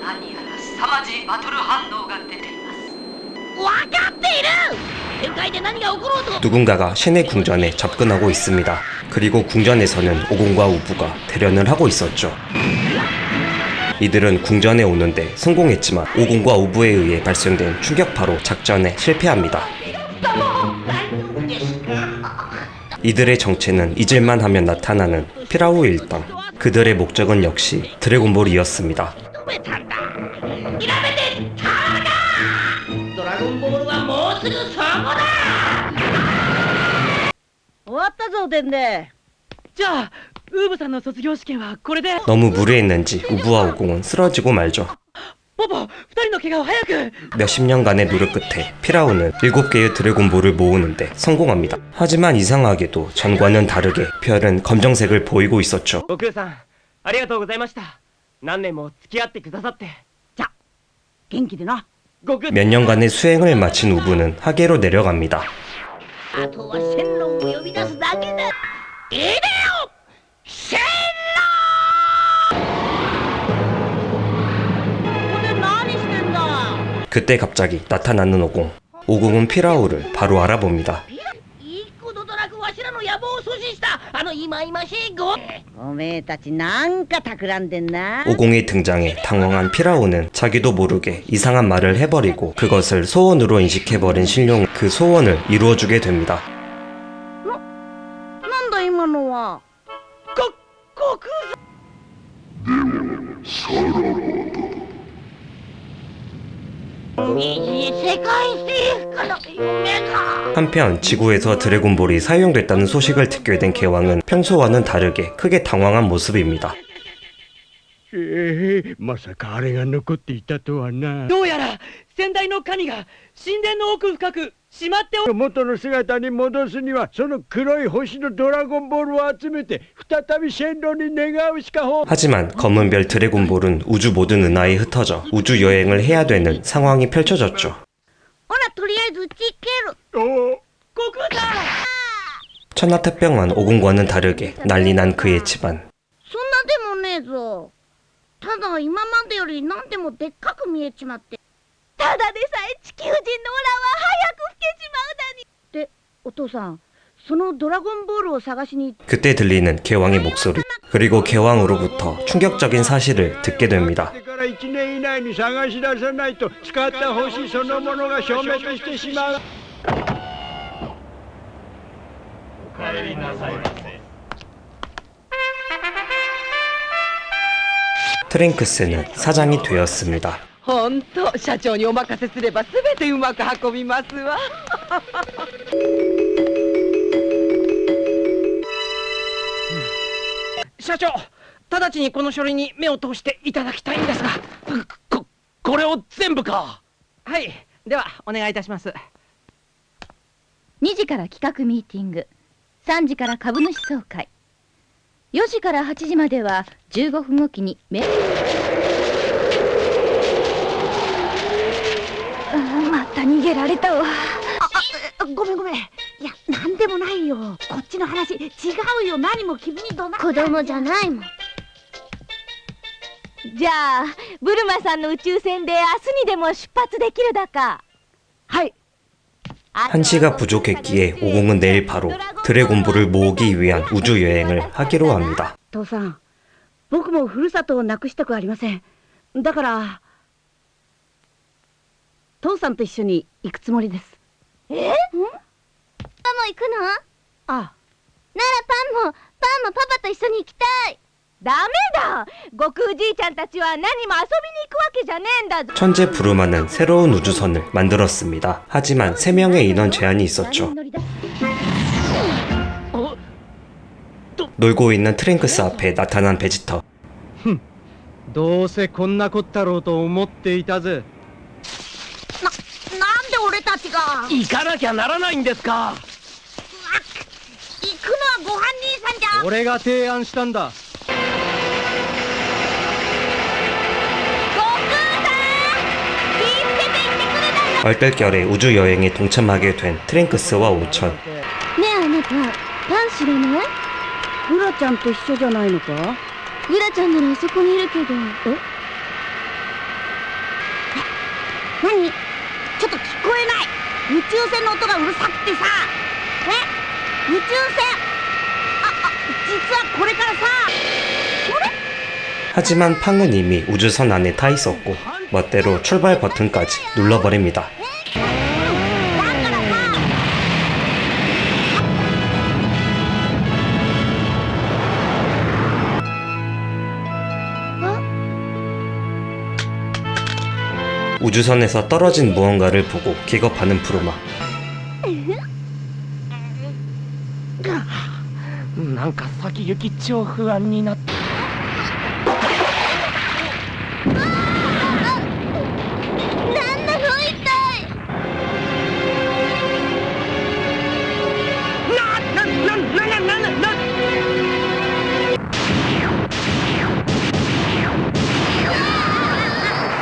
何やら凄まじいバトル反応が出ています。分かっている。天界で何が起ころうと 누군가가 신의 궁전에 접근하고 있습니다. 그리고 궁전에서는 오공과 우부가 대련을 하고 있었죠. 이들은 궁전에 오는데 성공했지만 오공과 우부에 의해 발생된 충격파로 작전에 실패합니다. 이들의 정체는 잊을만 하면 나타나는 피라우 일당. 그들의 목적은 역시 드래곤볼이었습니다. ドラゴンボールはもうすぐそこだ。終わったぞ伝で。じゃあウーブさんの卒業試験はこれで。 너무 무례했는지 우부와 오공은 쓰러지고 말죠. ポポ、2人の怪我を早く。 몇십 년간의 노력 끝에 피라우는 7개의 드래곤볼을 모으는데 성공합니다. 하지만 이상하게도 전과는 다르게 별은 검정색을 보이고 있었죠. 悟空さん、ありがとうございました。何年も付き合ってくださって。じゃ、元気でな。 몇 년간의 수행을 마친 우부는 하계로 내려갑니다. あとは線路を呼び出すだけだ。いでよ、線路。ここで何してんだ。 그때 갑자기 나타나는 오공. 오공은 피라우를 바로 알아봅니다. いいこととなくわしらの野望を阻止したあの忌々しいご。おめえたちなんか企んでんな。 오공의 등장에 당황한 피라우는 자기도 모르게 이상한 말을 해버리고 그것을 소원으로 인식해버린 신룡은 그 소원을 이루어주게 됩니다. なんだ今のは。悟空世界征服の夢か。 한편 지구에서 드래곤볼이 사용됐다는 소식을 듣게 된 개왕은 평소와는 다르게 크게 당황한 모습입니다. まさかあれが残っていたとはな。どうやら先代の神が神殿の奥深くしまってお。元の姿に戻すにはその黒い星のドラゴンボールを集めて再び線路に願うしか方。 하지만 검은 별 드래곤볼은 우주 모든 은하에 흩어져 우주 여행을 해야 되는 상황이 펼쳐졌죠. ほらとりあえずチケル。お悟空さん。 천하태평한 오공과는 다르게 난리 난 그의 집안. そんなでもねえぞ。ただ今までより何でもでっかく見えちまって。ただでさえ地球人のオラは早く老けちまうだに。で、お父さん、そのドラゴンボールを探しに。 그때 들리는 개왕의 목소리. 그리고 개왕으로부터 충격적인 사실을 듣게 됩니다. それから1年以内に探し出さないと使った星そのものが消滅してしまう。おかえりなさいませ。 트랭크스는 사장이 되었습니다. 本当、社長にお任せすればすべてうまく運びますわ。社長、直ちにこの書類に目を通していただきたいんですが。これを全部か。はい、ではお願いいたします。2時から企画ミーティング、3時から株主総会、4時から8時までは15分おきにまた逃げられたわ。ごめんごめん。いや、なんでもないよ。こっちの話違うよ。何も君に怒鳴った。子供じゃないもん。じゃあブルマさんの宇宙船で明日にでも出発できるだか。はい。 한시가 부족했기에 오공은 내일 바로 드래곤볼을 모으기 위한 우주 여행을 하기로 합니다. 父さん、僕もふるさとをなくしたくありません。だから父さんと一緒に行くつもりです。パンも行くの？ああ。ならパンもパパと一緒に行きたい。ダメだ。悟空じいちゃんたちは何も遊びに行くわけじゃねえんだぞ。 천재 부르마는 새로운 우주선을 만들었습니다. 하지만 3명의 인원 제한이 있었죠. 놀고 있는 트랭크스 앞에 나타난 베지터. どうせこんなこったろうと思っていたぜ。なんで俺たちが。行かなきゃならないんですか。行くのはご飯兄さんじゃ。俺が提案したんだ。 얼떨결에 우주 여행에 동참하게 된 트랭크스와 오천. ねえあなた、パン知らない？フラちゃんと一緒じゃないのか？グラちゃんならあそこにいるけど。何？ちょっと聞こえない。宇宙船の音がうるさくてさ。宇宙船。実はこれからさ。하지만 팡은 이미 우주선 안에 타 있었고 멋대로 출발 버튼까지 눌러버립니다. だからさ。 우주선에서 떨어진 무언가를 보고 기겁하는 푸르마. なんか先行き超不安になって。なんなの一体。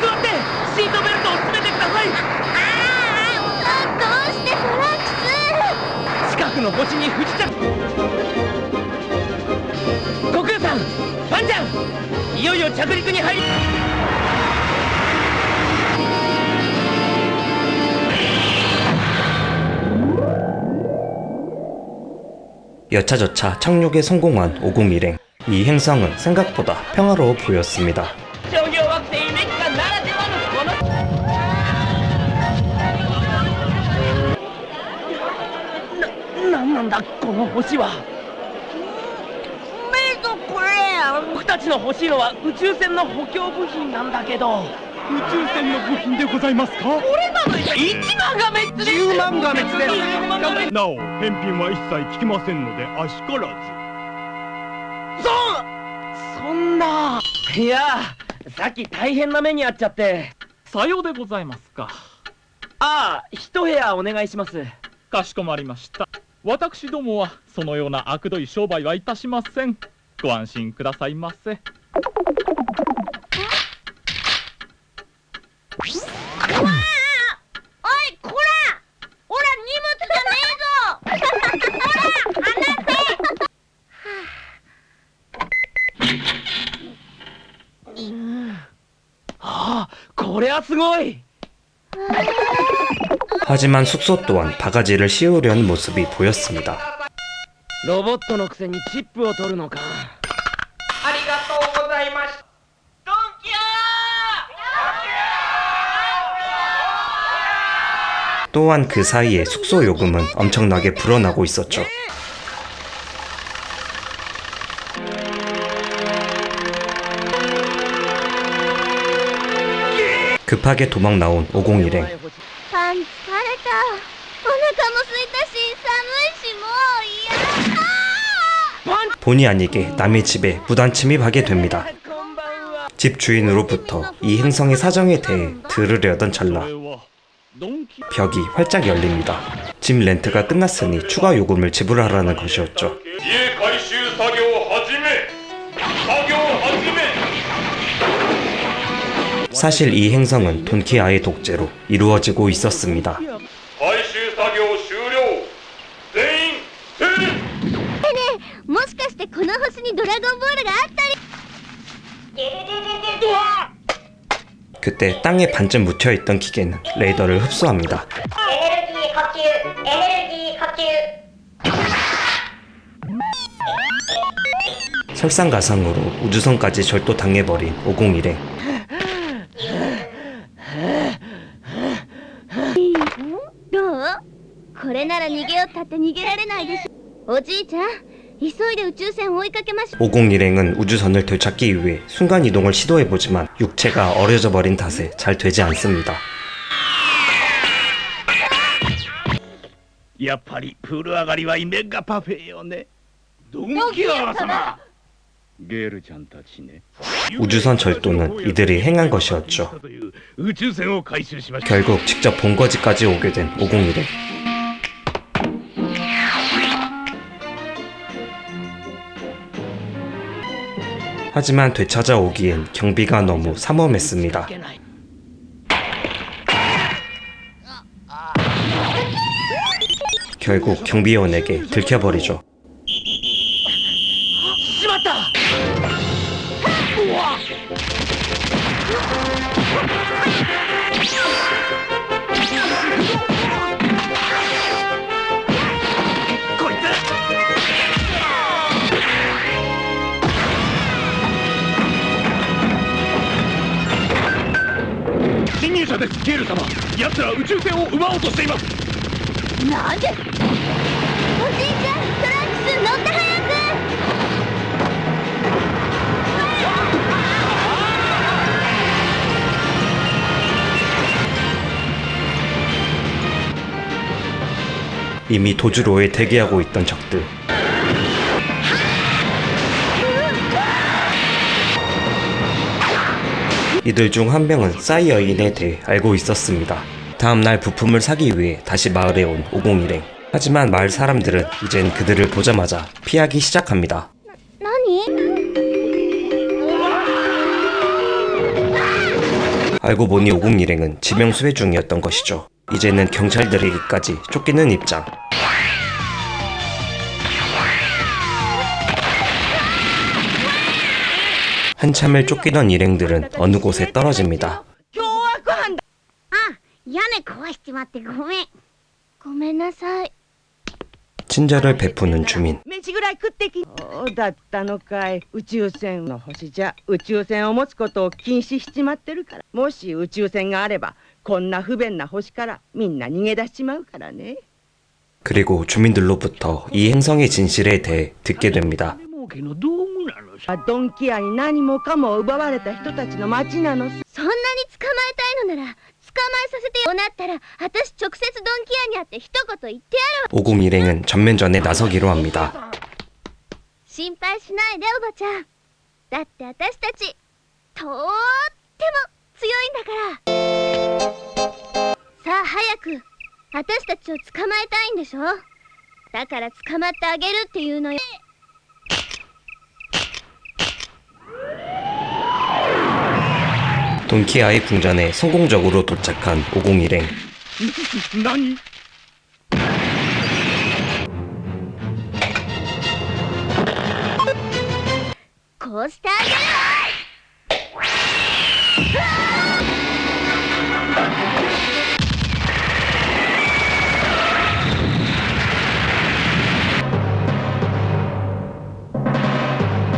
座ってシートベルトを詰めてください。どうしてトランクス。近くの星に不時着。悟空さん、バンちゃん、いよいよ着陸に入り。 여차저차 착륙에 성공한 501행. 이 행성은 생각보다 평화로워 보였습니다. 商業惑星メッカならではのこのなんなんだこの星は。メイドこれ。僕たちの欲しいのは宇宙船の補強部品なんだけど。宇宙船の部品でございますか？これなのに1万が滅です。10万が滅です。なお返品は一切聞きませんのであしからそんな。いやさっき大変な目に遭っちゃって。さようでございますか。ああ、一部屋お願いします。かしこまりました。私どもはそのような悪どい商売はいたしません。ご安心くださいませ。おいこら。おら荷物じゃねえぞ。ほら離せ。ああ、これはすごい。 하지만 숙소 또한 바가지를 씌우려는 모습이 보였습니다. ロボットのくせにチップを取るのか。ありがとうございました。ドンキャー。 또한 그 사이에 숙소 요금은 엄청나게 불어나고 있었죠. 급하게 도망 나온 501행. パン疲れた。お腹も空いたし寒いしもう嫌。 본의 아니게 남의 집에 무단 침입하게 됩니다. 집 주인으로부터 이 행성의 사정에 대해 들으려던 찰나 벽이 활짝 열립니다. 집 렌트가 끝났으니 추가 요금을 지불하라는 것이었죠. 사실 이 행성은 돈키아의 독재로 이루어지고 있었습니다. もしかしてこの星にドラゴンボールがあったり。 그때 땅에 반쯤 묻혀있던 기계는 레이더를 흡수합니다. 설상가상으로 우주선까지 절도당해버린 501행. どう？これなら逃げよったって逃げられないでしょ。おじいちゃん、急いで宇宙船を追いかけましょう。 501행은 우주선을 되찾기 위해 순간이동을 시도해보지만 육체가 어려져 버린 탓에 잘 되지 않습니다. やっぱりプール上がりはイメガパフェよね。ドンキアー様。ゲールちゃんたちね。 우주선 절도는 이들이 행한 것이었죠. 宇宙船を回収しました。 결국 직접 본거지까지 오게 된 501행. 하지만 되찾아오기엔 경비가 너무 삼엄했습니다. 결국 경비원에게 들켜버리죠. しまった。うわ。急車ですゲール様。奴ら宇宙船を奪おうとしています。なんでおじいちゃん、トランクス乗って早く。이미 도주로에 대기하고 있던 적들. 이들 중 한 명은 사이어인에 대해 알고 있었습니다. 다음날 부품을 사기 위해 다시 마을에 온 501행. 하지만 마을 사람들은 이젠 그들을 보자마자 피하기 시작합니다. 何？ 알고 보니 501행은 지명 수배 중이었던 것이죠. 이제는 경찰들에게까지 쫓기는 입장. 한참을 쫓기던 일행들은 어느 곳에 떨어집니다. 凶悪犯だ。あ、屋根壊しちまってごめん。ごめんなさい。 친절을 베푸는 주민. 飯ぐらい食ってき。そうだったのかい。宇宙船の星じゃ宇宙船を持つことを禁止しちまってるから。もし宇宙船があればこんな不便な星からみんな逃げ出しちまうからね。 그리고 주민들로부터 이 행성의 진실에 대해 듣게 됩니다. 儲けの道具なのさ。ドンキアに何もかも奪われた人たちの町なの。そんなに捕まえたいのなら捕まえさせてよ。なったら私直接ドンキアに会って一言言ってやる。 501행은 전면전에 나서기로 합니다. 心配しないでおばちゃん。だって私たちとっても強いんだから。さあ早く私たちを捕まえたいんでしょ。だから捕まってあげるっていうのよ。 돈키아의 궁전에 성공적으로 도착한 501행. 何？こうしてあげるわ。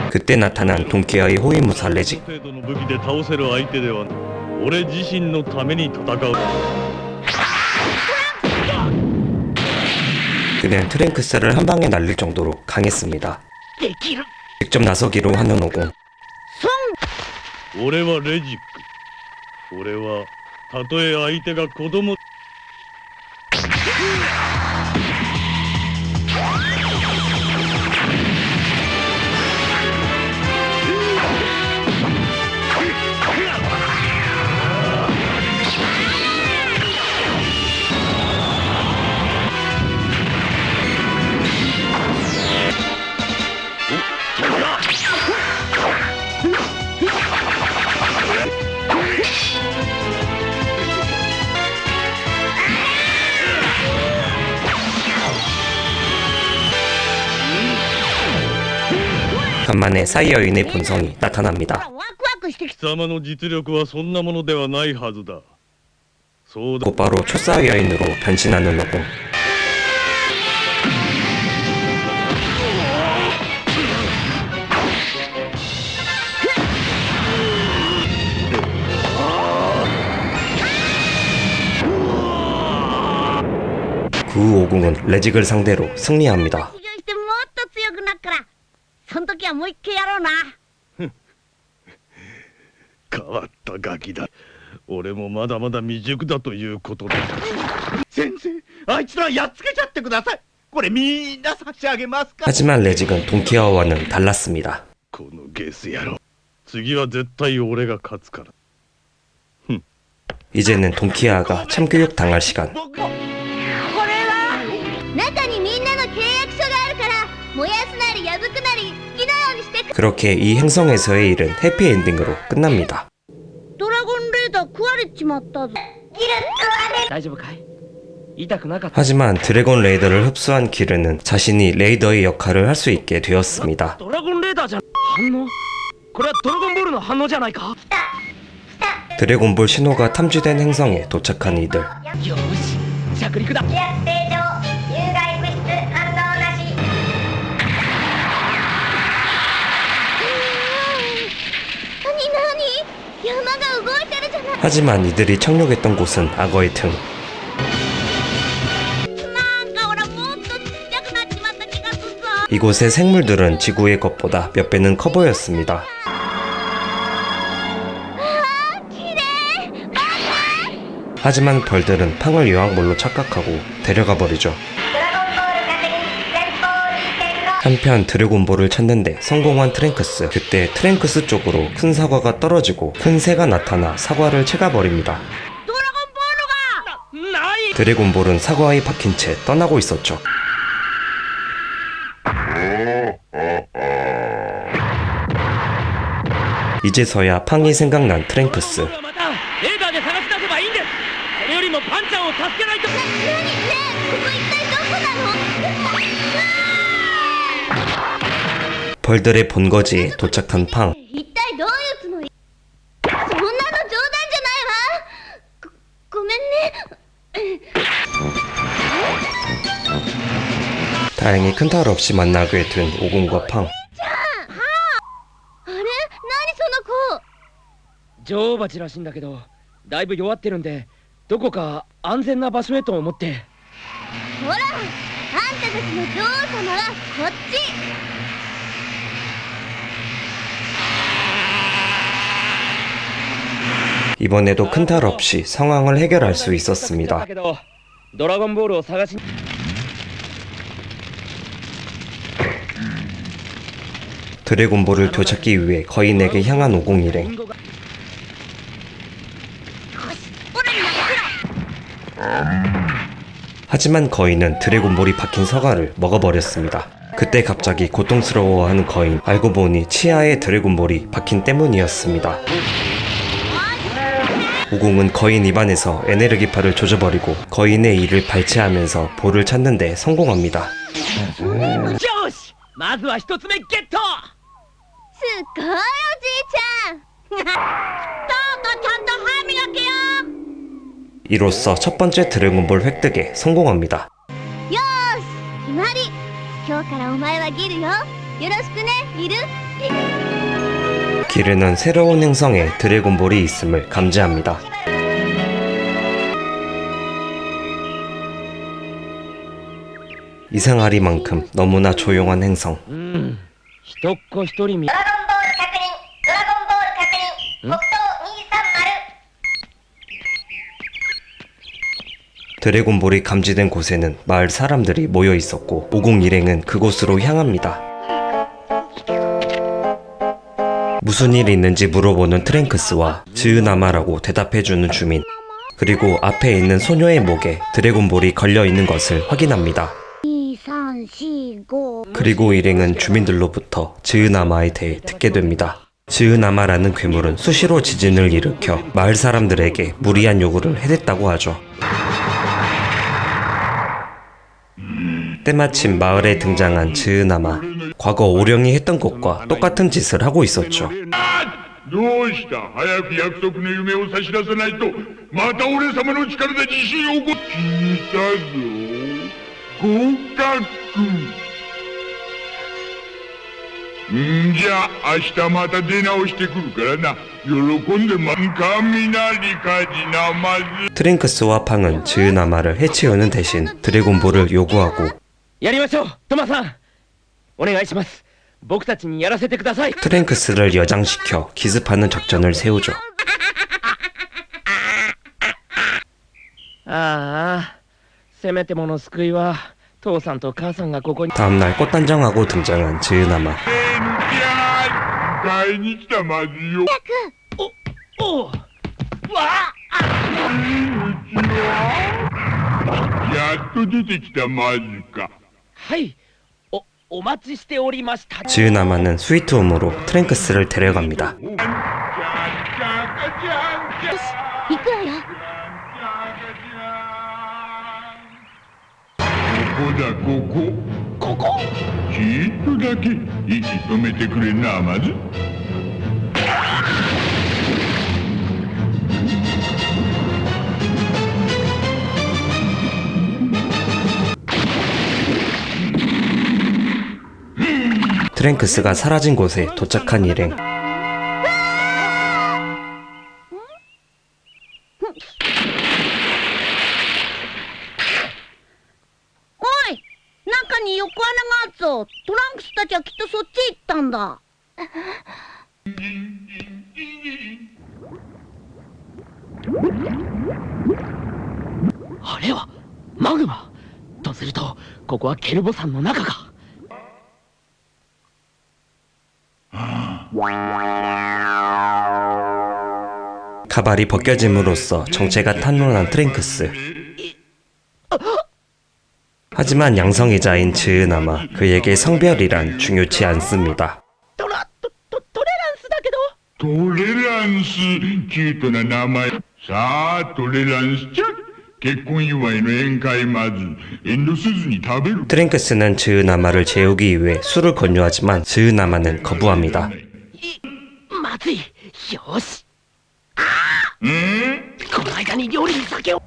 그때 나타난 돈키아의 호위무사 레직. 程度の武器で倒せる相手ではない。俺自身のために戦う。 그는 트랭크스를 한 방에 날릴 정도로 강했습니다. できる。 직접 나서기로 하는 5공. 俺はレジック。俺はたとえ相手が子供。 간만에 사이어인의 본성이 나타납니다. ワクワクしてき貴様の実力はそんなものではないはずだ。そうだ。 곧바로 초사이어인으로 변신하는 5공. 그 5공은 레직을 상대로 승리합니다. 起業してもっと強くなっから。その時はもう一回やろうな。変わったガキだ。俺もまだまだ未熟だということだ。先生、あいつらやっつけちゃってください。これみんな差し上げますか。 하지만 레직은 돈키아와는 달랐습니다. このゲス野郎。次は絶対俺が勝つから。 이제는 돈키아가 참교육 당할 시간. 僕も。中にみんなの契約書があるから燃やすなり破くなり好きなようにしてく。 그렇게 이 행성에서의 일은 해피엔딩으로 끝납니다. ドラゴンレーダー食われちまったぞ。大丈夫かい？痛くなかった。 하지만 드래곤 레이더를 흡수한 기르는 자신이 레이더의 역할을 할 수 있게 되었습니다. ドラゴンレーダーじゃん。反応？これはドラゴンボールの反応じゃないか。 드래곤볼 신호가 탐지된 행성에 도착한 이들. よし、着陸だ。山が動いてるじゃない。 하지만 이들이 착륙했던 곳은 악어의 등. なんか俺もっとちっちゃくなっちまった気がするぞ。 이곳의 생물들은 지구의 것보다 몇 배는 커 보였습니다. 綺麗。待って。 하지만 벌들은 팡을 여왕벌로 착각하고 데려가 버리죠. 한편 드래곤볼을 찾는데 성공한 트랭크스. 그때 트랭크스 쪽으로 큰 사과가 떨어지고 큰 새가 나타나 사과를 채가버립니다. ドラゴンボールが。ない。 드래곤볼은 사과에 박힌 채 떠나고 있었죠. 이제서야 팡이 생각난 트랭크스. またレーダーで探し出せばいいんです。それよりもパンちゃんを助けないと。何ねえ、ここ一体どこなの。 벌들의 본거지에 도착한 팡. 一体どういうつもり。そんなの冗談じゃないわ。ごめんね。 다행히 큰 탈 없이 만나게 된 오공과 팡. あれ、何その子。女王蜂らしいんだけど、だいぶ弱ってるんで、どこか安全な場所へと思って。ほら、あんたたちの女王様はこっち。 이번에도 큰 탈 없이 상황을 해결할 수 있었습니다. だけどドラゴンボールを探し。 드래곤볼을 되찾기 위해 거인에게 향한 오공일행. 하지만 거인은 드래곤볼이 박힌 사과를 먹어버렸습니다. 그때 갑자기 고통스러워하는 거인. 알고 보니 치아에 드래곤볼이 박힌 때문이었습니다. 오공은 거인 입안에서 에네르기파를 조져버리고 거인의 이를 발치하면서 볼을 찾는 데 성공합니다. よし、まずは一つ目ゲット。すごいおじいちゃん。どうかちゃんと歯磨けよ。 이로써 첫 번째 드래곤볼 획득에 성공합니다. よーし、決まり。今日からお前はギルよ。よろしくね、ギル。 기르는 새로운 행성에 드래곤볼이 있음을 감지합니다. 이상하리만큼 너무나 조용한 행성. 人っ子一人見。ドラゴンボール確認。ドラゴンボール確認。北東230。 드래곤볼이 감지된 곳에는 마을 사람들이 모여 있었고 오공 일행은 그곳으로 향합니다. 무슨 일이 있는지 물어보는 트랭크스와 즈으나마라고 대답해주는 주민. 그리고 앞에 있는 소녀의 목에 드래곤볼이 걸려있는 것을 확인합니다. 2, 3, 4, 5. 그리고 일행은 주민들로부터 즈으나마에 대해 듣게 됩니다. 즈으나마라는 괴물은 수시로 지진을 일으켜 마을 사람들에게 무리한 요구를 해댔다고 하죠. 때마침 마을에 등장한 즈으나마. 과거 오령이 했던 것과 똑같은 짓을 하고 있었죠. どうした？早く約束の夢を差し出さないとまた俺様の力で地震を起こ聞いたぞ。合格。じゃあ明日また出直してくるからな。喜んで雷火事なまず。 트랭크스와 팡은 즈으나마를 해치우는 대신 드래곤볼을 요구하고 やりましょう、トマさん。お願いします。僕たちにやらせてください。 트랭크스를 여장시켜 기습하는 작전을 세우죠. ああ、せめてもの救いは父さんと母さんがここに。 다음날 꽃단장하고 등장한 즈으나마. 迎えに来たまずよ。おう。わあ。やっと出てきたまずか。はい。お待ちしておりました。 즈으나마는 스위트홈으로 트랭크스를 데려갑니다. 行くわよ。ここだここ。ちっとだけ息止めてくれなまず。트랭크스가 사라진 곳에 도착한 일행. おい、中に横穴があるぞ。トランクスたちはきっとそっち行ったんだ。あれはマグマとすると、ここはケルボ山の中か。가발이 벗겨짐으로써 정체가 탄로난 트랭크스. 하지만 양성애자인 즈으나마 그에게 성별이란 중요치 않습니다. トレランスだけど。トレランス、キュートな名前。さあ、トレランスちゃん。結婚祝いの宴会まず遠慮せずに食べる。 트랭크스는 즈으나마를 재우기 위해 술을 권유하지만 즈으나마는 거부합니다. まずい。よし。この間に料理に酒を。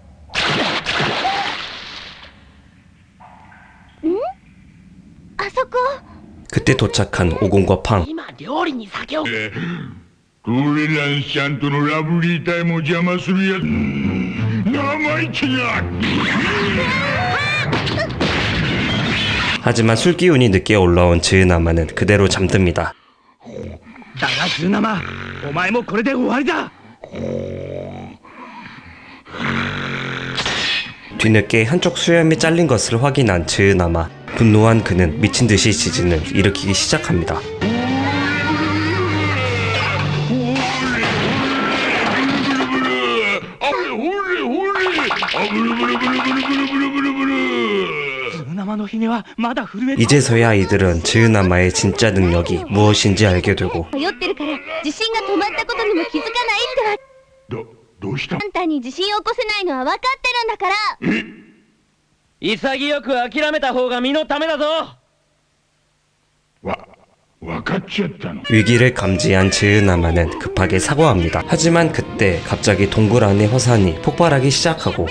あそこ 그때 도착한 오공과 팡. 今料理に酒を。トレランスちゃんとのラブリータイムを邪魔するやつ。生意気な。 하지만 술 기운이 늦게 올라온 즈으나마는 그대로 잠듭니다. だがズーナマ、お前もこれで終わりだ。 뒤늦게 한쪽 수염이 잘린 것을 확인한 즈으나마. 분노한 그는 미친 듯이 지진을 일으키기 시작합니다. 이제서야 아이들은 즈으나마의 진짜 능력이 무엇인지 알게 되고 酔ってるから地震が止まったことにも気づかないってわ。どうした？あんたに地震を起こせないのは分かってるんだから。潔く諦めた方が身のためだぞ。わかっちゃったの。 위기를 감지한 즈으나마는 급하게 사과합니다. 하지만 그때 갑자기 동굴 안의 화산이 폭발하기 시작하고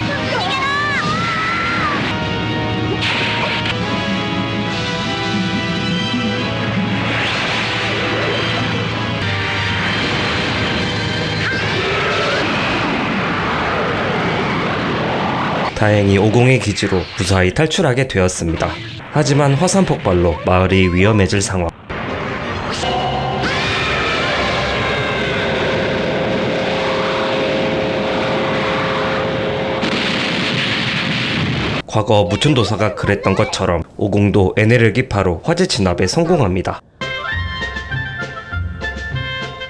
다행히 오공의 기지로 무사히 탈출하게 되었습니다. 하지만 화산 폭발로 마을이 위험해질 상황. 과거 무천도사가 그랬던 것처럼 오공도 에네르기파로 화재 진압에 성공합니다.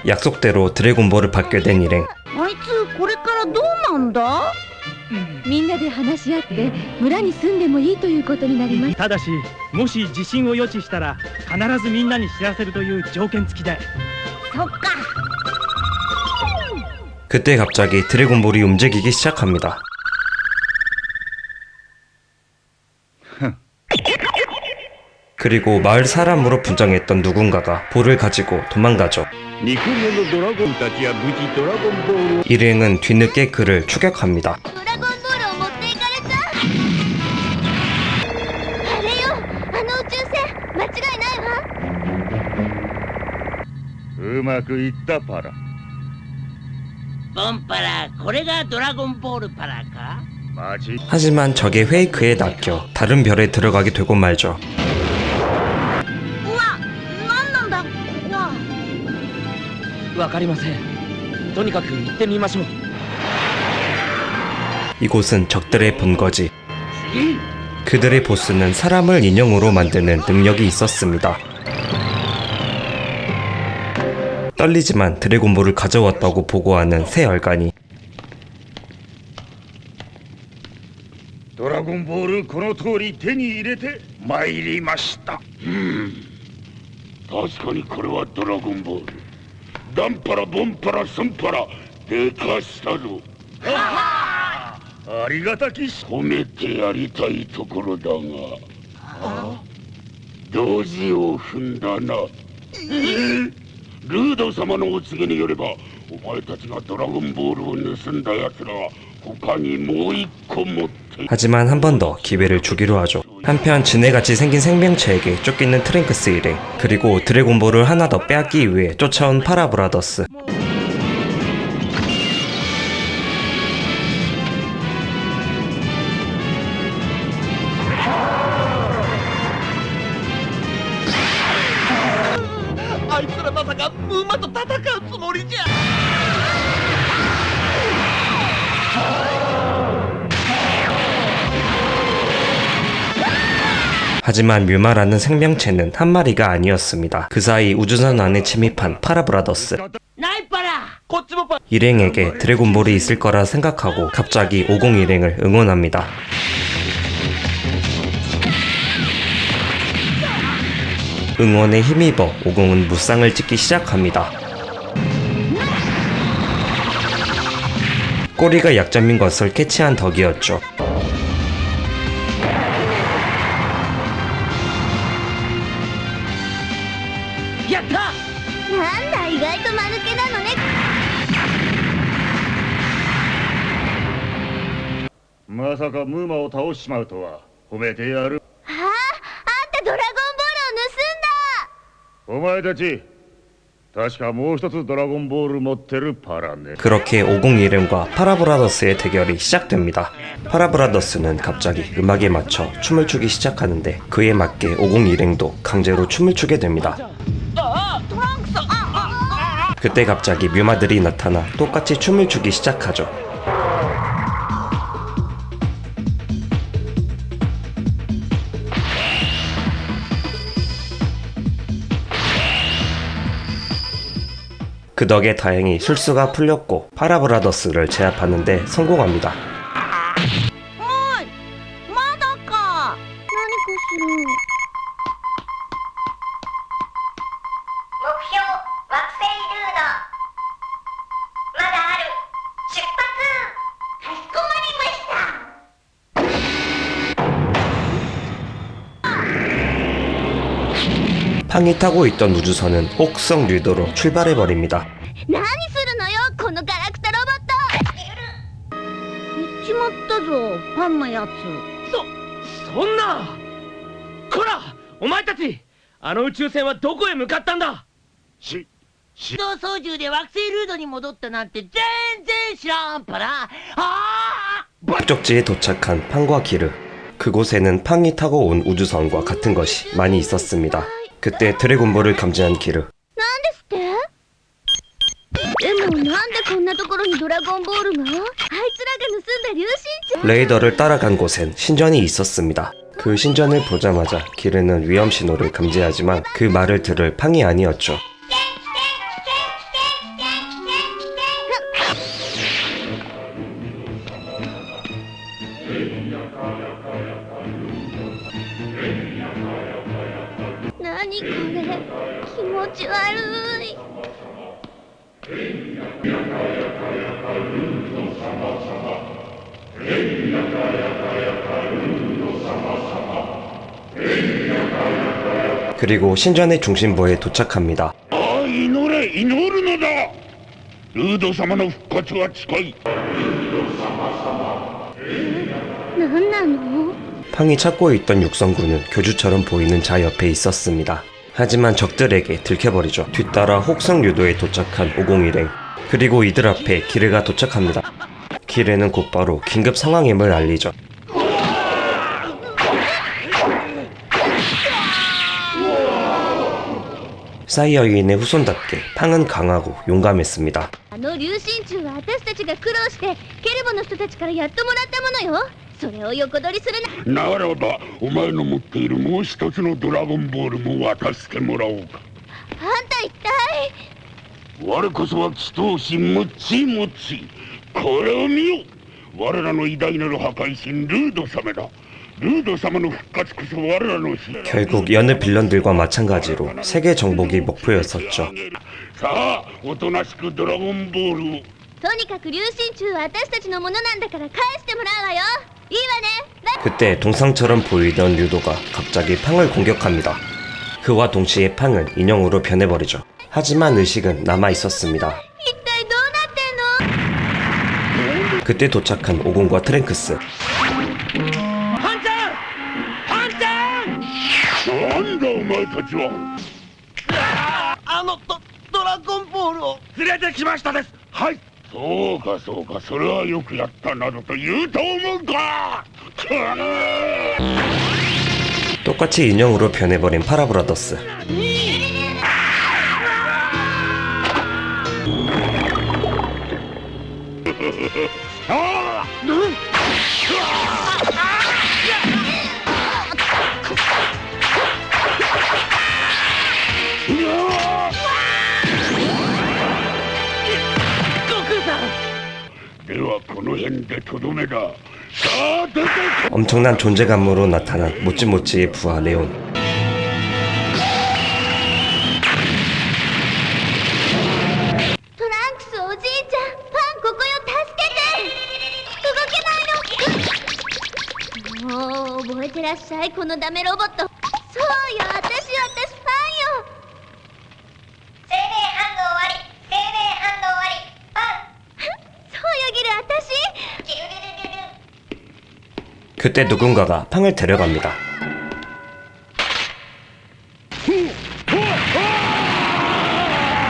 약속대로 드래곤볼을 받게 된 일행. あいつこれからどうなんだ？みんなで話し合って村に住んでもいいということになります。ただし、もし地震を予知したら必ずみんなに知らせるという条件付きだ。そっか。 그때 갑자기 드래곤볼이 움직이기 시작합니다. 그리고 마을 사람으로 분장했던 누군가가 볼을 가지고 도망가죠. 肉物ドラゴンたちは無事ドラゴンボール 일행은 뒤늦게 그를 추격합니다. ドラゴンボールを持っていかれた。あれよ、あの宇宙船、間違いないわ。うまくいったパラ。ボンパラ、これがドラゴンボールパラか？ 하지만 적의 페이크에 낚여 다른 별에 들어가게 되고 말죠. うわ、なんなんだここは。わかりません。とにかく行ってみましょう。 이곳은 적들의 본거지. 그들의 보스는 사람을 인형으로 만드는 능력이 있었습니다. 떨리지만 드래곤볼을 가져왔다고 보고하는 새 얼간이 ドラゴンボールこの通り手に入れて参りました。確かにこれはドラゴンボール。ダンパラボンパラソンパラでかしたぞ。ありがたき褒めてやりたいところだが、同時を踏んだな。ルード様のお告げによれば、お前たちがドラゴンボールを盗んだ奴らは他にもう一個持って。 하지만 한 번 더 기회를 주기로 하죠. 한편 지네같이 생긴 생명체에게 쫓기는 트랭크스 일행, 그리고 드래곤볼을 하나 더 빼앗기 위해 쫓아온 파라브라더스. がムーマと戦うつもりじゃ。 하지만 뮤마라는 생명체는 한 마리가 아니었습니다. 그 사이 우주선 안에 침입한 파라브라더스. ナイパラこっちもパ 일행에게 드래곤볼이 있을 거라 생각하고 갑자기 50 일행을 응원합니다. 응원에 힘입어 50은 무쌍을 찍기 시작합니다. 꼬리가 약점인 것을 캐치한 덕이었죠.なんだ意外と間抜けなのね。まさかムーマを倒しちまうとは褒めてやる。あんたドラゴンボールを盗んだ。お前たち確かもう一つドラゴンボール持ってるパラね。 그렇게 50 일행과 파라브라더스의 대결이 시작됩니다. 파라브라더스는 갑자기 음악에 맞춰 춤을 추기 시작하는데 그에 맞게 50 일행도 강제로 춤을 추게 됩니다. 그때 갑자기 뮤마들이 나타나 똑같이 춤을 추기 시작하죠. 그 덕에 다행히 실수가 풀렸고 파라브라더스를 제압하는데 성공합니다. おいまだか。何かしら。目標惑星ルードまだある出発かしこまりました 팡이 타고 있던 우주선은 혹성 류도로 출발해버립니다. 何するのよこのガラクタロボット。行っちまったぞパンのやつ。そんな。こらお前たちあの宇宙船はどこへ向かったんだ。し自動操縦で惑星ルードに戻ったなんて全然知らんパラ。목적지에 도착한 팡과 기르. 그곳에는 팡이 타고 온 우주선과 같은 것이 많이 있었습니다. 그때 드래곤볼을 감지한 기르. なんですってでもなんでこんなところにドラゴンボールが。あいつらが盗んだ流神 레이더를 따라간 곳엔 신전이 있었습니다. 그 신전을 보자마자 기르는 위험 신호를 감지하지만 그 말을 들을 팡이 아니었죠. 중。何これ気持ち悪い。 그리고 신전의 중심부에 도착합니다. ああ祈れ祈るのだ。ルード様の復活は近い。何なの。 팡이 찾고 있던 육성군은 교주처럼 보이는 자 옆에 있었습니다. 하지만 적들에게 들켜버리죠. 뒤따라 혹성 유도에 도착한 50 일행. 그리고 이들 앞에 기르가 도착합니다. 기르는 곧바로 긴급 상황임을 알리죠. 사이어인의 후손답게 팡은 강하고 용감했습니다. あの流神柱は私たちが苦労してケルボの人たちからやっともらったものよ。それを横取りするな。ならばお前の持っているもう一つのドラゴンボールも渡してもらおうか。あんた一体。我こそは祈祷師ムッチムッチ。これを見よ。我らの偉大なる破壊神ルード様だ。ルード様の復活こそ我らの日。 결국 여느 빌런들과 마찬가지로 세계 정복이 목표였었죠. さあおとなしくドラゴンボールを。とにかく流神柱は私たちのものなんだから返してもらうわよ。いいわね。 그때 동상처럼 보이던 류도가 갑자기 팡을 공격합니다. 그와 동시에 팡은 인형으로 변해버리죠. 하지만 의식은 남아있었습니다. 一体どうなってんの。 그때 도착한 오공과 트랭크스. ハンちゃんハンちゃん。なんだお前たちは。あのドラゴンボールを連れてきましたです。はい。そうかそうか、それはよくやったなどと言うと思うか。 똑같이 인형으로 변해버린 파라브라더스. ではこの辺でとどめだ。さあ出てこ 엄청난 존재감으로 나타난 모찌모찌의 부하 레온. 트랑크스おじいちゃん、パンここよ、助けて。動けないの。もう覚えてらっしゃい、このダメロボット。そうよ、私パンよ。生命反応あり、生命反応あり、パン。そうよ、ギル、私。キュルルルルル。 그때 누군가가 팡을 데려갑니다.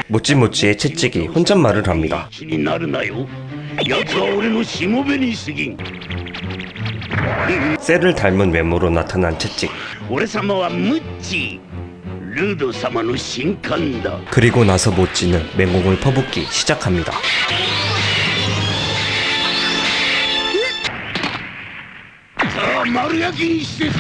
모찌모찌의 채찍이 혼잣말을 합니다. 気になるなよ。奴は俺のしもべに過ぎん。 셀을 닮은 외모로 나타난 채찍. 俺様はムッチー。ルード様の新刊だ。 그리고 나서 모찌는 맹공을 퍼붓기 시작합니다. さあ丸焼きにしてくれ。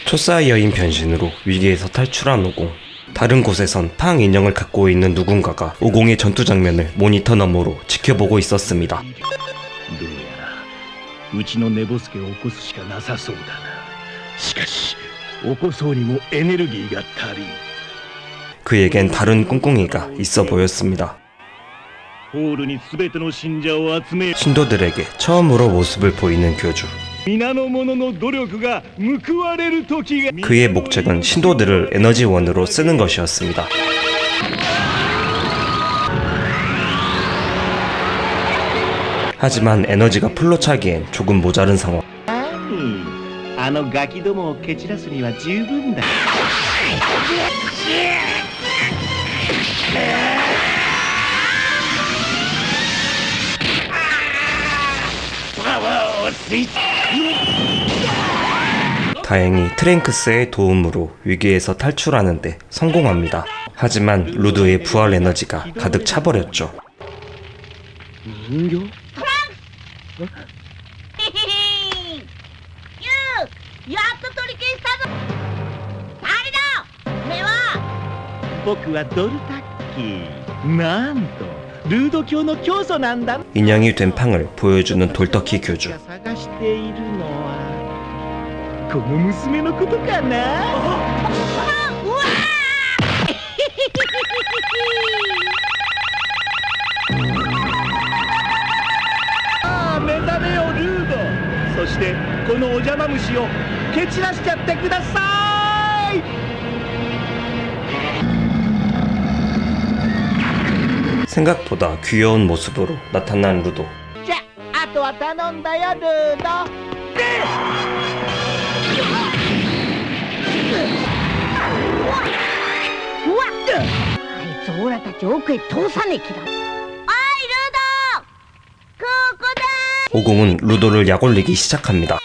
초사이어인 변신으로 위기에서 탈출한 오공. 다른 곳에선 팡 인형을 갖고 있는 누군가가 오공의 전투 장면을 모니터 너머로 지켜보고 있었습니다. どうやらうちの寝ぼすけを起こすしかなさそうだな。しかし起こそうにもエネルギーが足りん。 그에겐 다른 꿍꿍이가 있어 보였습니다. ホールに全ての信者を集め、 신도들에게 처음으로 모습을 보이는 교주. 皆の者の努力が報われる時が。 그의 목적은 신도들을 에너지원으로 쓰는 것이었습니다. 하지만 에너지가 풀로 차기엔 조금 모자른 상황. あのガキどもを蹴散らすには十分だ。 다행히 트랭크스의 도움으로 위기에서 탈출하는데 성공합니다. 하지만 루드의 부활 에너지가 가득 차버렸죠. 人形？ユウ、やっと取り消したぞ。誰だ。目は。僕はドルタッキー。なんとルード教の教祖なんだ。 인형이 된 팡을 보여주는 돌터키 교주. 探しているのはこの娘のことかな。うわああ目覚めよルード。そしてこのお邪魔虫を蹴散らしちゃってください。 생각보다 귀여운 모습으로 나타난 루도. じゃあとは頼んだよルード。 あいつオラたち奥へ通さねえ気だ。おいルード、ここだ。 오공은 루도를 약올리기 시작합니다.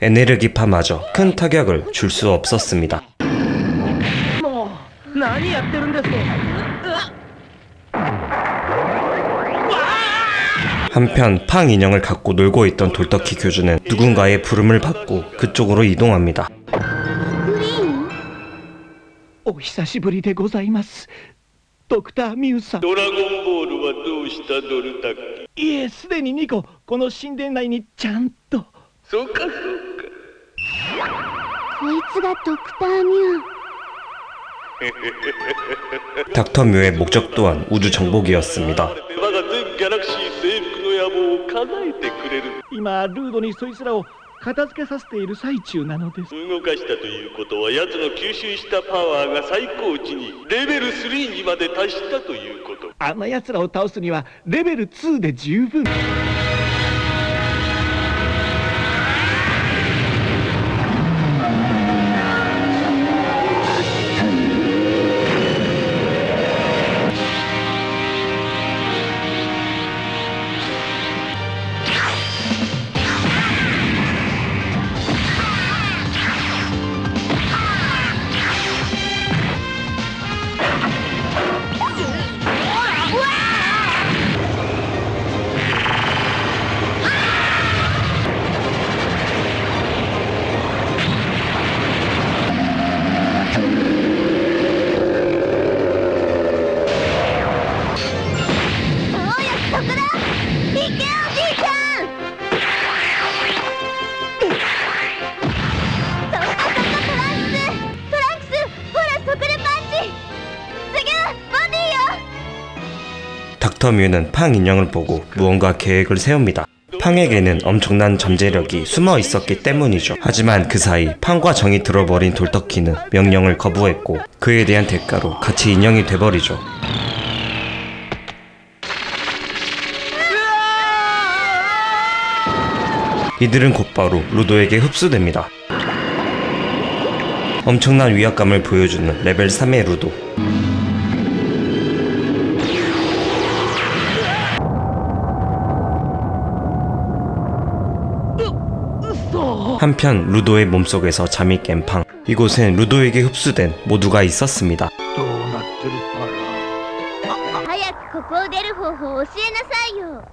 에네르기파마저 큰 타격을 줄 수 없었습니다. もう何やってるんです。 한편 팡 인형을 갖고 놀고 있던 돌터키 교주는 누군가의 부름을 받고 그쪽으로 이동합니다. グリーン。お久しぶりでございます。ドクターミュウさん。ドラゴンボールはどうしたドルタッキー。いえ、すでに2個この神殿内にちゃんと。そうかそうか。こいつがドクターミュウ。 닥터 뮤의 목적 또한 우주 정복이었습니다. 我が全ギャラクシー征服の野望を叶えてくれる。今ルードにそいつらを片付けさせている最中なのです。動かしたということは奴の吸収したパワーが最高値にレベル3にまで達したということ。あの奴らを倒すにはレベル2で十分。닥터 뮤는 팡 인형을 보고 무언가 계획을 세웁니다. 팡에게는 엄청난 잠재력이 숨어 있었기 때문이죠. 하지만 그 사이 팡과 정이 들어버린 돌터키는 명령을 거부했고 그에 대한 대가로 같이 인형이 돼버리죠. 이들은 곧바로 루도에게 흡수됩니다. 엄청난 위압감을 보여주는 레벨 3의 루도. 한편 루도의 몸속에서 잠이 깬 팡. 이곳엔 루도에게 흡수된 모두가 있었습니다. どうなってるパラ。早くここを出る方法を教えなさいよ。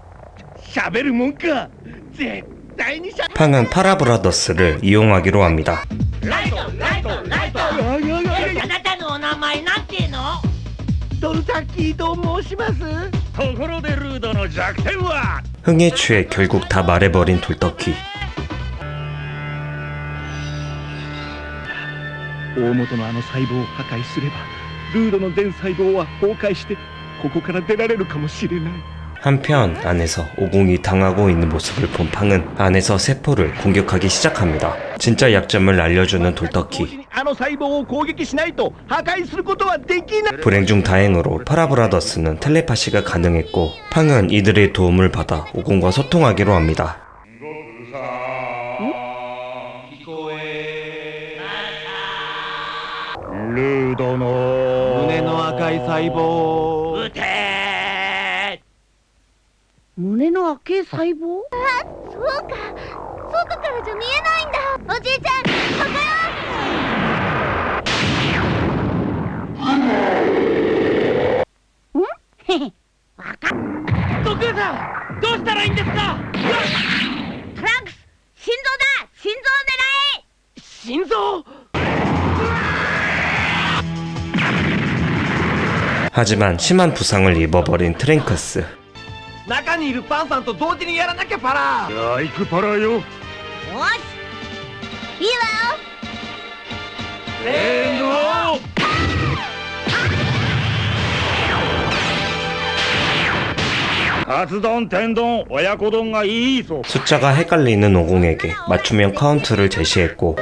喋るもんか。絶対に팡은 파라브라더스를 이용하기로 합니다. あなたのお名前なんていうの？ドルタッキーと申します。ところでルードの弱点は。 흥에 취해 결국 다 말해버린 돌터키. 大元のあの細胞を破壊すればルードの全細胞は崩壊してここから出られるかもしれない。 한편 안에서 오공이 당하고 있는 모습을 본 팡은 안에서 세포를 공격하기 시작합니다. 진짜 약점을 알려주는 돌터키. あの細胞を攻撃しないと破壊することはできない。 불행 중 다행으로 파라브라더스는 텔레파시가 가능했고 팡은 이들의 도움을 받아 오공과 소통하기로 합니다. ルードの胸の赤い細胞。撃て胸の赤い細胞？あ、そうか。外からじゃ見えないんだ。おじいちゃん、ここよ。ん？へへ、わかっ。悟空さん、どうしたらいいんですか？トランクス、心臓だ。心臓を狙え。心臓？ 하지만 심한 부상을 입어버린 트랭크스. 中にいるパンさんと同時にやらなきゃパラ。いや行くパラよ。よし。いいわよ。せーの。 カツ丼天丼親子丼がいいぞ。 숫자가 헷갈리는 오공에게 맞춤형 카운트를 제시했고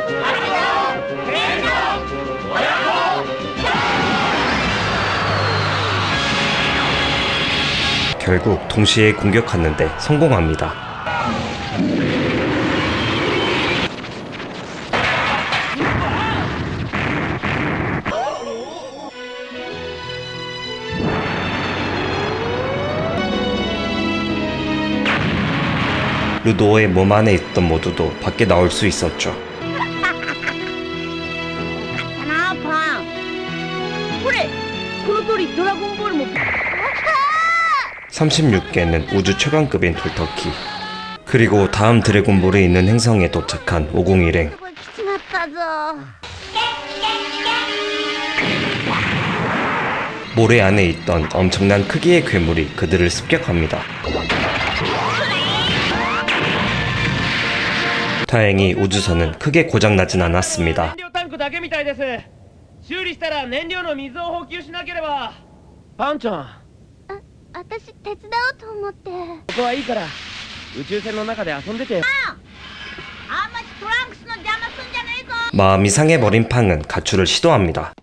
결국 동시에 공격하는데 성공합니다. 루도의 몸 안에 있던 모두도 밖에 나올 수 있었죠. なあパン。これ、この通りドラゴンボールも。 36개는 우주 최강급인 돌터키. 그리고 다음 드래곤볼이 있는 행성에 도착한 501행. 모래 안에 있던 엄청난 크기의 괴물이 그들을 습격합니다. 다행히 우주선은 크게 고장나진 않았습니다. 燃料タンクだけみたいです。修理したら燃料の水を補給しなければ。パンちゃん、私手伝おうと思って。ここはいいから宇宙船の中で遊んでて。あんまり 마음이 상해버린 팡은 가출을 시도합니다.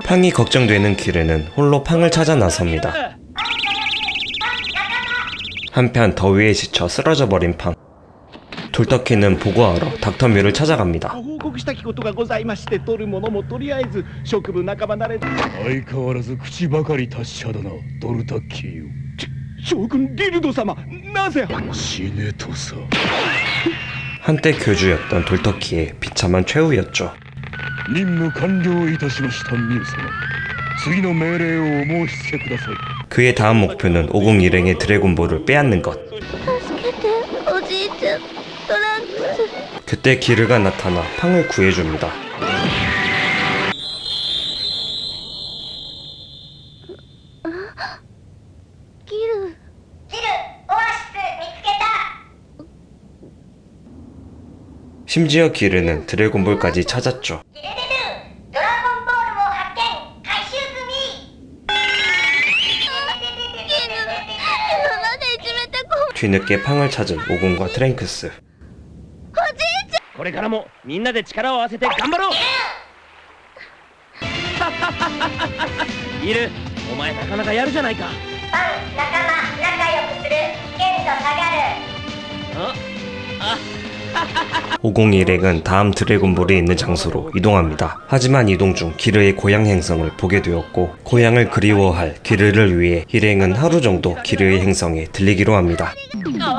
팡이 걱정되는 기르는 홀로 팡을 찾아 나섭니다. 한편 더위에 지쳐 쓰러져 버린 팡. 돌터키는 보고하러 닥터뮤를 찾아갑니다. 報告したきことがございまして、取るものもとりあえず植物仲間なれ。相変わらず口ばかり達者だな、ドルタッキーよ。将軍ギルド様、なぜ死ねとさ。 한때 교주였던 돌터키의 비참한 최후였죠. 任務完了いたしました、ミュウ様。次の命令をお申し付けください。 그의 다음 목표는 501행의 드래곤볼을 빼앗는 것. 助けておじいちゃんトランクス。 그때 기르가 나타나 팡을 구해줍니다. 기르オアシス見つけた。 심지어 기르는 드래곤볼까지 찾았죠. キレレルドラゴンボールを発見回収済み。今までいじめた子。 뒤늦게 팡을 찾은 오공과 트랭크스. これからもみんなで力を合わせて頑張ろう。いる、お前なかなかやるじゃないか。ファン仲間仲良くする危険度下がる。 501행은 다음 드래곤볼이 있는 장소로 이동합니다. 하지만 이동 중 기르의 고향 행성을 보게 되었고 고향을 그리워할 기르를 위해 일행은 하루 정도 기르의 행성에 들리기로 합니다. なんだ EP449 E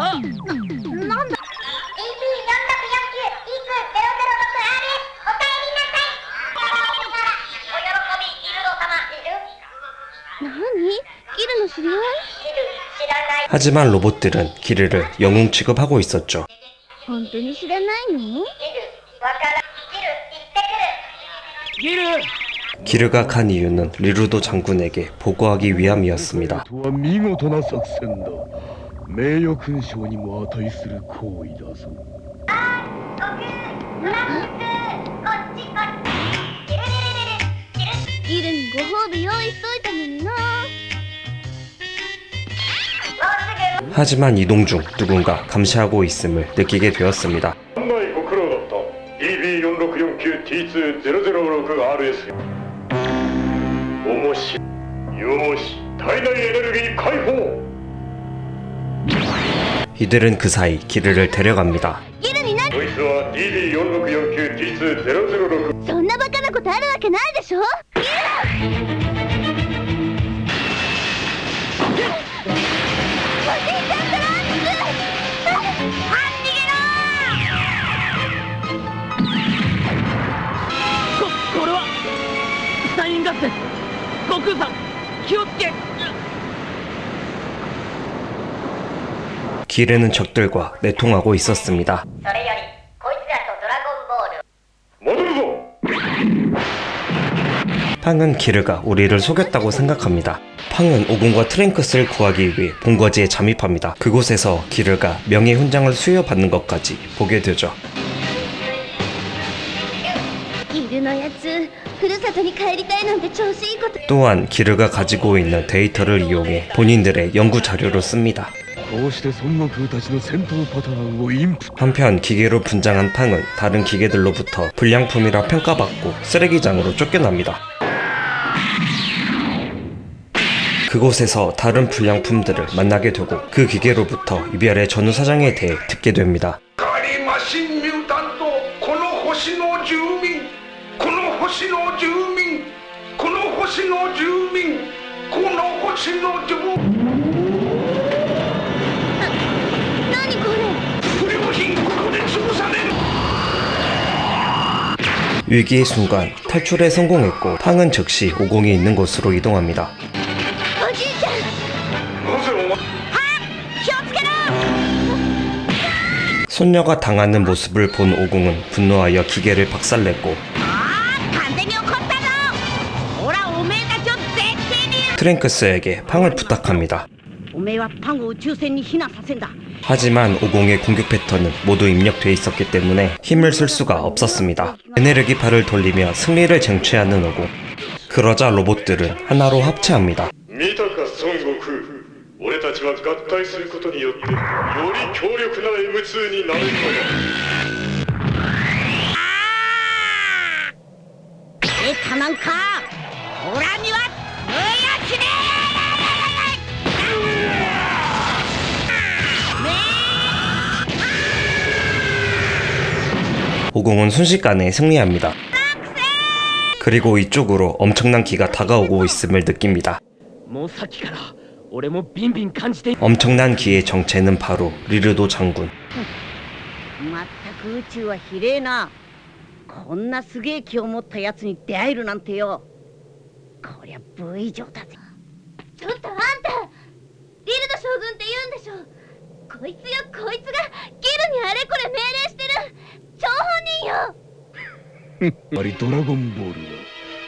君006 RS おかえりなさい。お喜びギルド様いる？何ギルの知り合い？ギル知らない。 하지만 로봇들은 기르를 영웅 취급하고 있었죠. 本当に知らないの？ギルわからん。ギル行ってくる。ギル 기르가 간 이유는 리루도 장군에게 보고하기 위함이었습니다. とは見事な作戦だ。名誉勲章にも値する行為だぞ。トランクスこっちこっち。ギルギルギルギル。ギルにご褒美用意しといたのにな。 하지만 이동 중 누군가 감시하고 있음을 느끼게 되었습니다. 案内ご苦労だった。EB4649T20006RS。面白い。よし、体内エネルギー解放。 이들은 그 사이 기르를 데려갑니다. ギルになこいつは EB4649T20006。 そんなバカなことあるわけないでしょ。ギルこれはサイン合戦。悟空さん気をつけ。 기르는 적들과 내통하고 있었습니다. それよりこいつらとドラゴンボール。戻るぞ。 팡은 기르가 우리를 속였다고 생각합니다. 팡은 오공과 트랭크스를 구하기 위해 본거지에 잠입합니다. 그곳에서 기르가 명예 훈장을 수여받는 것까지 보게 되죠. ギルのやつふるさとに帰りたいなんて調子いいこと。 또한 기르가 가지고 있는 데이터를 이용해 본인들의 연구 자료로 씁니다. こうして孫悟空たちの戦闘パターンをインプット。 한편 기계로 분장한 팡은 다른 기계들로부터 불량품이라 평가받고 쓰레기장으로 쫓겨납니다. 그곳에서 다른 불량품들을 만나게 되고 그 기계로부터 이별의 전후 사정에 대해 듣게 됩니다. カリマシンミュータント、この星の住民、この星の住民、この星の住民、この星の住民。 何これ。 不良品ここで潰される。 위기의 순간 탈출에 성공했고 팡은 즉시 오공이 있는 곳으로 이동합니다. おじいちゃんなぜお前。 気をつけろ。 손녀가 당하는 모습을 본 오공은 분노하여 기계를 박살냈고 完全に怒ったぞ。ほらおめえたちを絶対に。 트랭크스에게 팡을 부탁합니다. おめえはパンを宇宙船に避難させんだ。 하지만 오공의 공격 패턴은 모두 입력돼 있었기 때문에 힘을 쓸 수가 없었습니다. 에네르기 팔을 돌리며 승리를 쟁취하는 오공. 그러자 로봇들은 하나로 합체합니다. 見たか孫悟空、俺たちは合体することによってより強力な M2 になれるのだ。出たなんかオラには強いやつね오공은 순식간에 승리합니다. 그리고 이쪽으로 엄청난 기가 다가오고 있음을 느낍니다. もうさっきから俺もビンビン感じて 엄청난 기의 정체는 바로 리르도 장군. まったく宇宙はひれえな。こんなすげえ気を持ったやつに出会えるなんてよ。こりゃ V 以上だぜ。ちょっとあんた、リルド将軍って言うんでしょ。こいつよ、こいつがギルにあれこれ命令してる張本人よ。やはりドラゴンボールは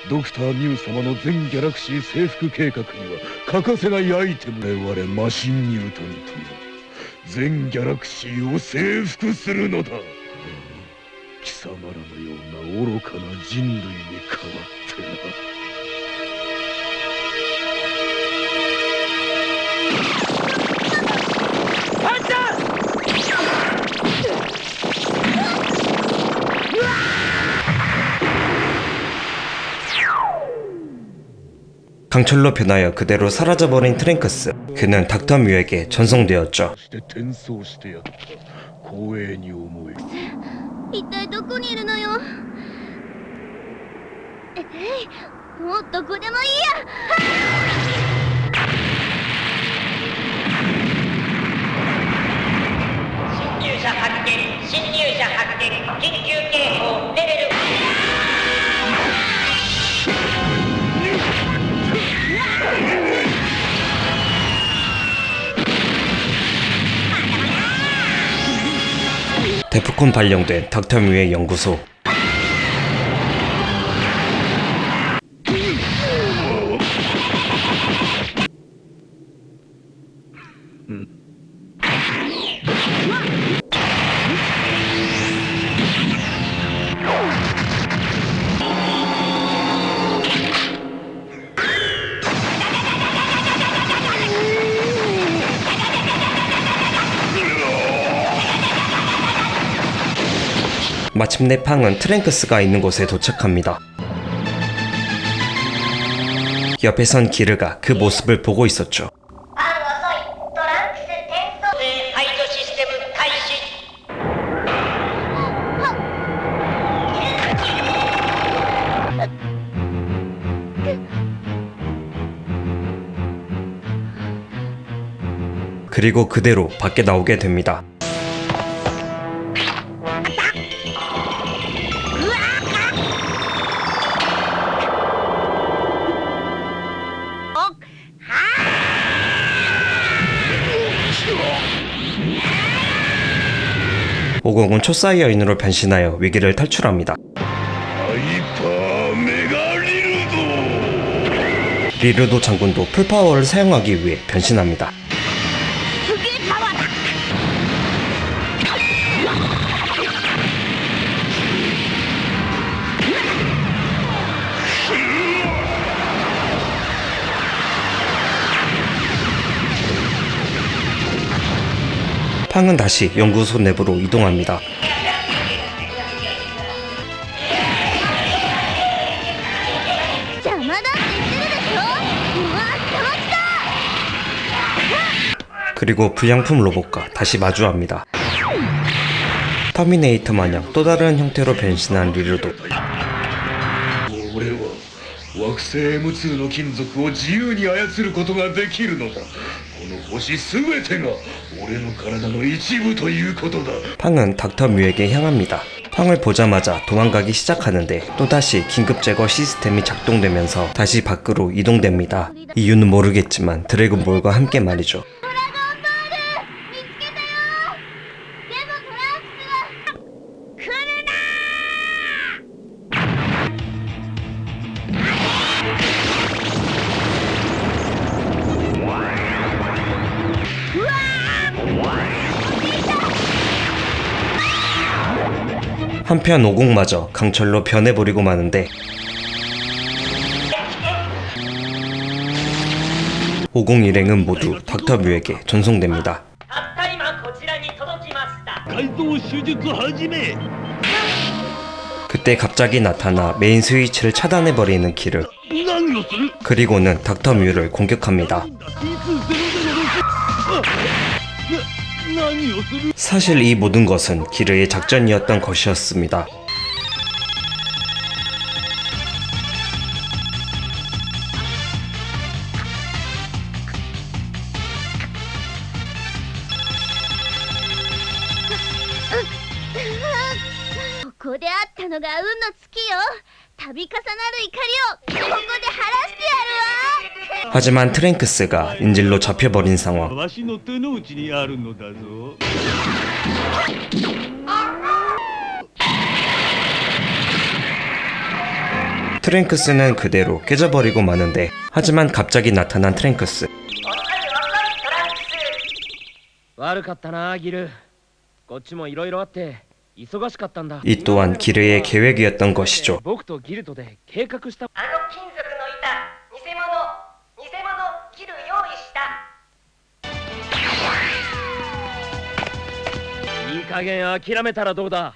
ドクターミュウ様の全ギャラクシー征服計画には欠かせないアイテム。我々マシンミュータントが全ギャラクシーを征服するのだ。貴様らのような愚かな人類に代わってな。강철로 변하여 그대로 사라져버린 트랭크스. 그는 닥터 뮤에게 전송되었죠. 一体どこにいるのよ。もうどこでもいいや。侵入者発見、侵入者発見、緊急警報レベル。데프콘 발령된 닥터 뮤의 연구소. 마침내 팡은 트랭크스가 있는 곳에 도착합니다. 옆에선 기르가 그 모습을 보고 있었죠. パン遅い。トランクス転送排除システム開始。그리고 그대로 밖에 나오게 됩니다. 오공은 초사이 여인으로 변신하여 위기를 탈출합니다. 리르도 장군도 풀파워를 사용하기 위해 변신합니다. 팡은 다시 연구소 내부로 이동합니다. 그리고 불량품 로봇과 다시 마주합니다. 터미네이터 마냥 또 다른 형태로 변신한 리르도. 俺は惑星 M2 の金属を自由に操ることができるのだ。この星すべてが俺の体の一部ということだ。 팡은 닥터 뮤에게 향합니다. 팡을 보자마자 도망가기 시작하는데 또다시 긴급 제거 시스템이 작동되면서 다시 밖으로 이동됩니다. 이유는 모르겠지만 드래곤볼과 함께 말이죠. 한편 오공마저 강철로 변해버리고 마는데 50 일행은 모두 닥터 뮤에게 전송됩니다. たった今こちらに届きました。改造手術始め。 그때 갑자기 나타나 메인 스위치를 차단해버리는 기르. 何をする？ 그리고는 닥터 뮤를 공격합니다. 何をする？ 사실 이 모든 것은 기르의 작전이었던 것이었습니다.ここであったのが運の尽きよ。度重なる怒りを日本語で晴らしてやるわ。 하지만 트랭크스가 인질로 잡혀버린 상황. わしの手の内にあるのだぞ。 트랭크스는 그대로 깨져버리고 마는데, 하지만 갑자기 나타난 트랭크스. 悪かったなギル。こっちもいろいろあって忙しかったんだ。 이 또한 기르의 계획이었던 것이죠. 僕とギルトで計画した。あの金属の板、偽物ギル用意した。いい加減諦めたらどうだ。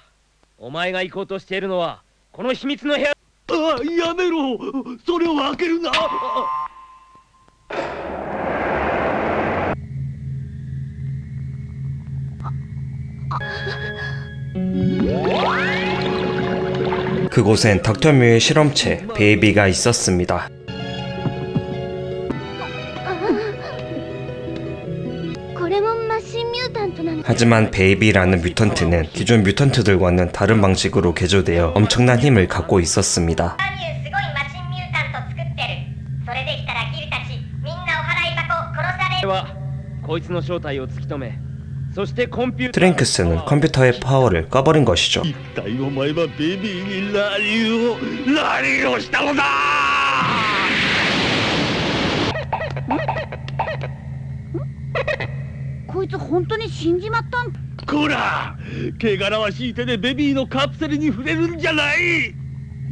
お前が行こうとしているのはこの秘密の部屋。あ、やめろ。それを開けるな。 그곳엔 닥터 뮤의 실험체 베이비가 있었습니다. これもマシンミュータントなの。 하지만 베이비라는 뮤턴트는 기존 뮤턴트들과는 다른 방식으로 개조되어 엄청난 힘을 갖고 있었습니다. アニューすごいマシンミュータント作ってる。それできたらギルたちみんなお払い箱殺される。はこいつの正体を突き止め、そしてコンピューター 트랭크스는 컴퓨터의 파워를 꺼버린 것이죠. 一体お前はベビーに何をしたのだ。こいつ本当に死んじまったん？こら、汚らわしい手でベビーのカプセルに触れるんじゃない。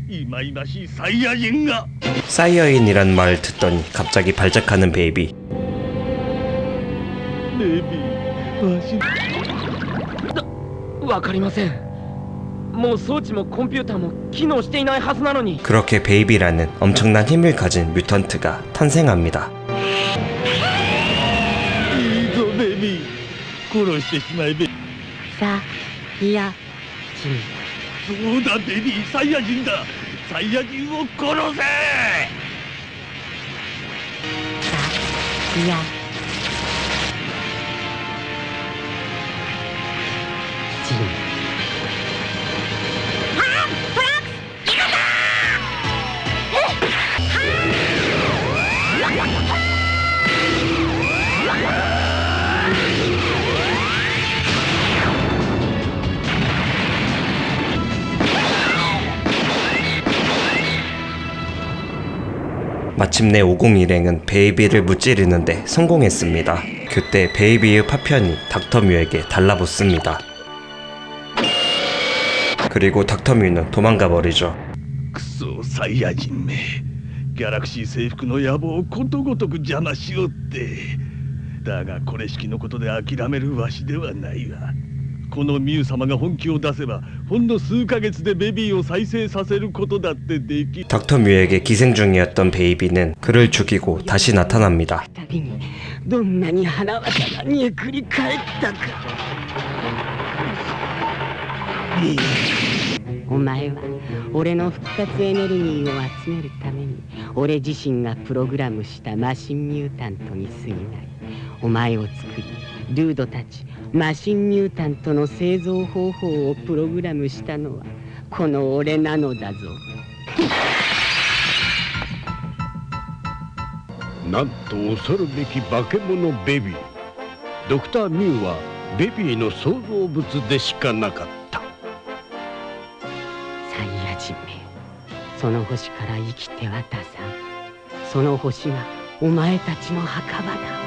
忌々しいサイヤ人が。 사이어인이란 말을 듣더니 갑자기 발작하는 베이비. ベビー、わし。わかりません。もう装置もコンピューターも機能していないはずなのに。 그렇게 베이비라는 엄청난 힘을 가진 뮤턴트가 탄생합니다. いいぞベビー、殺してしまえベビー。さいやそうだベビー、サイヤ人だ。サイヤ人を殺せ。いや마침내 50 일행은 베이비를 무찌르는데 성공했습니다. 그때 베이비의 파편이 닥터 뮤에게 달라붙습니다. 그리고 닥터 뮤는 도망가 버리죠. クソサイヤ人め、ギャラクシー征服の野望をことごとく邪魔しよって。だがこれしきのことで諦めるわしではないわ。このミュウ様が本気を出せばほんの数ヶ月でベビーを再生させることだってでき。 닥터 뮤에게 기생 중이었던 베이비는 그를 죽이고 다시 나타납니다. 旅にどんなに花綿が煮えくり返ったか。お前は俺の復活エネルギーを集めるために俺自身がプログラムしたマシンミュータントに過ぎない。お前を作りルードたちマシンミュータントの製造方法をプログラムしたのはこの俺なのだぞ。なんと恐るべき化け物ベビー。ドクター・ミュウはベビーの創造物でしかなかった。サイヤ人め、その星から生きては出さん。その星がお前たちの墓場だ。